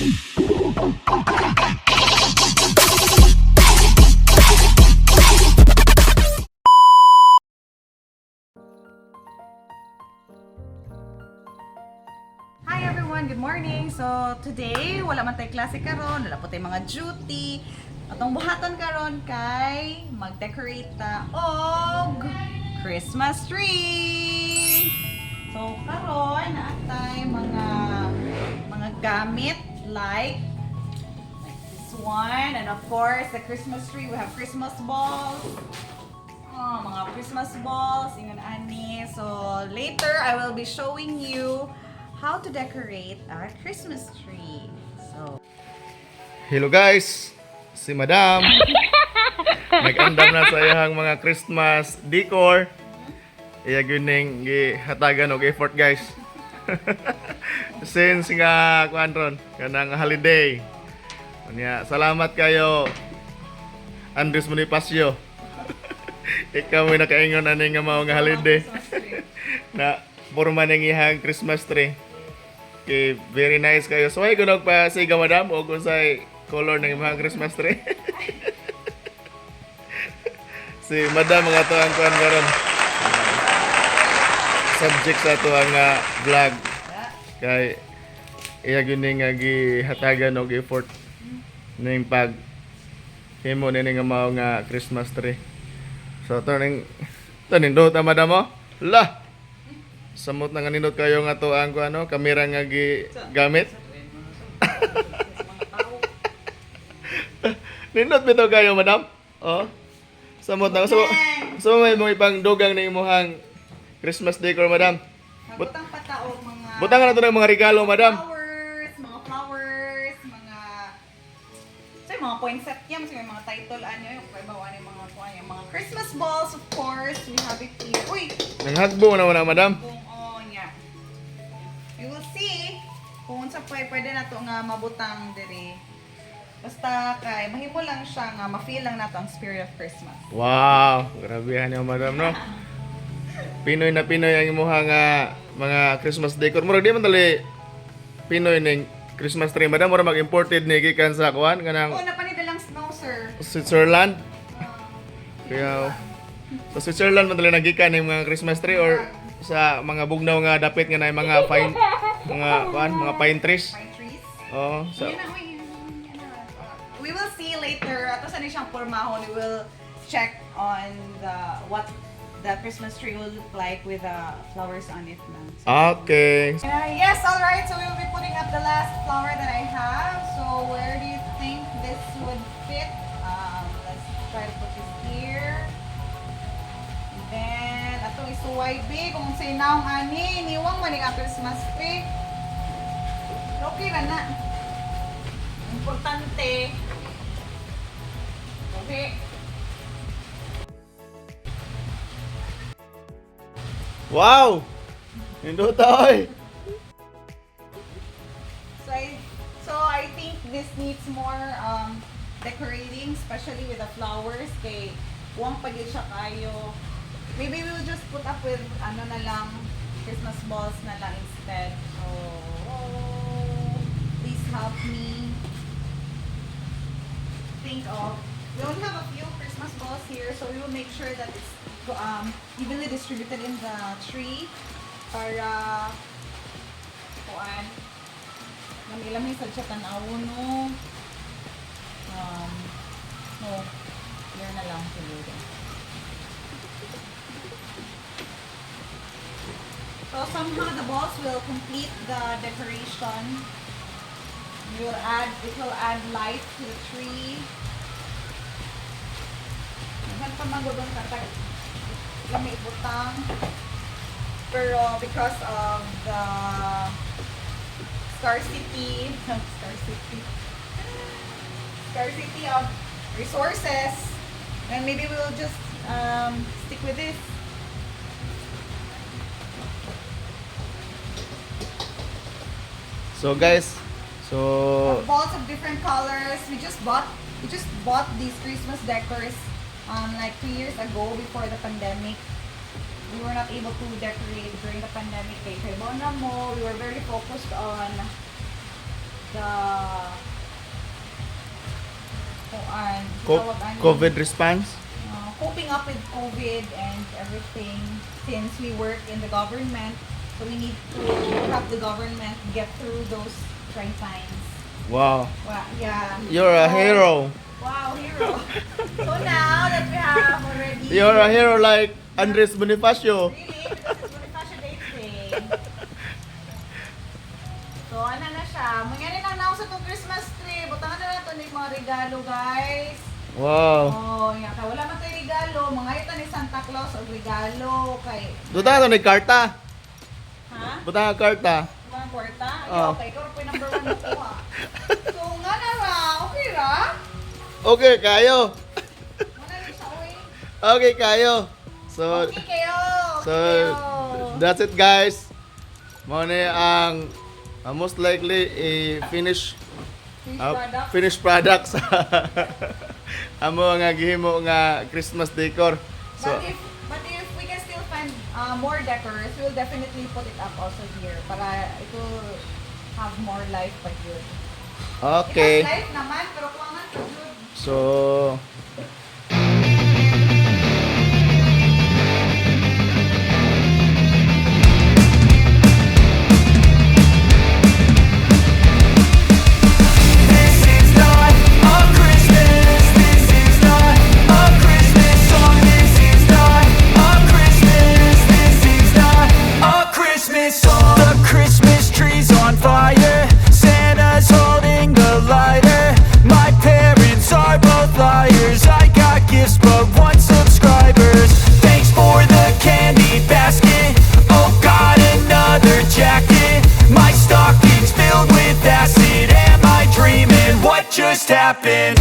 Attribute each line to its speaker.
Speaker 1: Hi everyone, good morning. So today wala man tay klase karon, wala po tay mga duty. Atong buhaton karon kay mag-decorate ta og Christmas tree. So karon naatay mga gamit like this one, and of course the Christmas tree. We have Christmas balls. Oh, mga Christmas balls, ingon ani. So later I will be showing you how to decorate our Christmas tree. So,
Speaker 2: Hello guys, si Madam. Nag-andam na sa iyang mga Christmas decor. Iya gyuning gihatagan og effort guys. Since nga kuan ron kanang holiday. Unya, salamat kayo Andres Bonifacio. Ikaw mo nakaingon ani nga mao nga holiday. Na porma ning ihang Christmas tree. Okay, very nice kayo. So ay kunog pa siga Madam o kung say color ng imong Christmas tree. Si Madam mga to ang kuan karon. Subject sa to ang vlog. Kay iya gyud nga gihatagan og effort ning pag himo nini nga mao nga Christmas tree. So turning do ta Madam mo. Lah. Samot na nga nindot kayo nga to ang ano, kamera nga gamit. Nindot bitaw kayo, Madam? Oh. Samot na. So may mga ibang dugang na imuhang Christmas decor, Madam.
Speaker 1: butang pataog mga
Speaker 2: Butang na to ng mga regalo, Madam.
Speaker 1: flowers, mga poinsettia, may mga title anyo, yung bawa ni mga Christmas balls, of course. We have it here. Uy,
Speaker 2: Nanghagbo na wala, Madam.
Speaker 1: you will see kung unsa pwede na to nga mabutang diri. Basta kay mahimo lang siya nga ma-feel lang nato ang spirit of Christmas.
Speaker 2: Wow, grabe niyo, Madam, no? Pinoy na Pinoy ang imuhang mga Christmas decor. Murag di man tali Pinoy ning Christmas tree, Madam. Murag mag-imported ni gikan sa kuan kanang
Speaker 1: Napanidalang snow, sir.
Speaker 2: Switzerland. Kaya sa Switzerland man tali nagikan ning mga Christmas tree or sa mga bugnaw nga dapit nga na mga pine mga pine trees.
Speaker 1: Pine trees.
Speaker 2: Oh, sa
Speaker 1: We will see later. Ato sa ni siyang pormahon, we will check on what the Christmas tree will look like with flowers on it na.
Speaker 2: okay.
Speaker 1: Yes, all right. So we will be putting up the last flower that I have. So where do you think this would fit? Let's try to put this here. And then atong isuway big kung sa inaong ani niwang man ang Christmas tree. Okay ra na. Importante. Okay.
Speaker 2: Wow. Nindot oy.
Speaker 1: So I think this needs more decorating, especially with the flowers. Kay huwag pa yun siya kayo. Maybe we will just put up with ano na lang, Christmas balls na lang instead. So please help me think of. We only have a few Christmas balls here, so we will make sure that it's evenly distributed in the tree para kuan lamig sa siya tanawon no here na lang siguro. So somehow the balls will complete the decoration. It will add light to the tree. Naghan pa magudong katag lami butang. Pero because of the scarcity of resources, then maybe we will just stick with this.
Speaker 2: So guys,
Speaker 1: Balls of different colors. We just bought these Christmas decors like 2 years ago before the pandemic. We were not able to decorate during the pandemic. Kay Bona mo, we were very focused on the kuan,
Speaker 2: Co-
Speaker 1: tawag ano,
Speaker 2: COVID response?
Speaker 1: coping up with COVID and everything since we work in the government. So we need to help the government get through those trying times.
Speaker 2: Wow.
Speaker 1: Wow, yeah.
Speaker 2: You're a
Speaker 1: So,
Speaker 2: hero.
Speaker 1: Wow, hero. So now that we have already...
Speaker 2: You're a hero like Andres Bonifacio.
Speaker 1: Really? Because it's Bonifacio Day today. So ano na siya. Mangyari lang na ako sa itong Christmas tree. Butangan na natin yung mga regalo, guys.
Speaker 2: Wow.
Speaker 1: Oh, yeah. Kaya wala man tayo regalo. Mga ito ni Santa Claus o regalo. Kay...
Speaker 2: Duta na karta.
Speaker 1: Ha?
Speaker 2: Buta nga karta.
Speaker 1: Mga kwarta?
Speaker 2: Oh.
Speaker 1: Okay, ikaw po yung number 1 mo ko ha. So nga na ra. Okay ra?
Speaker 2: Okay, kayo.
Speaker 1: Muna rin siya, uy.
Speaker 2: Okay, kayo. So,
Speaker 1: Okay kayo.
Speaker 2: so
Speaker 1: Okay kayo.
Speaker 2: that's it guys. Mo ni ang most likely finish
Speaker 1: Finished product.
Speaker 2: finished products amo nga gihimo nga Christmas decor. So
Speaker 1: But if we can still find more decors, we'll definitely put it up also here para it will have more life pa yun.
Speaker 2: okay.
Speaker 1: It has life naman, pero kuwangan pa yun.
Speaker 2: So
Speaker 3: This is not a Christmas. This is not a Christmas song. This is not a Christmas. This is not a Christmas song. The Christmas tree's on fire. Santa's holding the lighter. My parents are both liars. I got gifts but one subscribers. Thanks for the candy basket. Oh, got another jacket. My stocking's filled with acid. Am I dreaming? What just happened?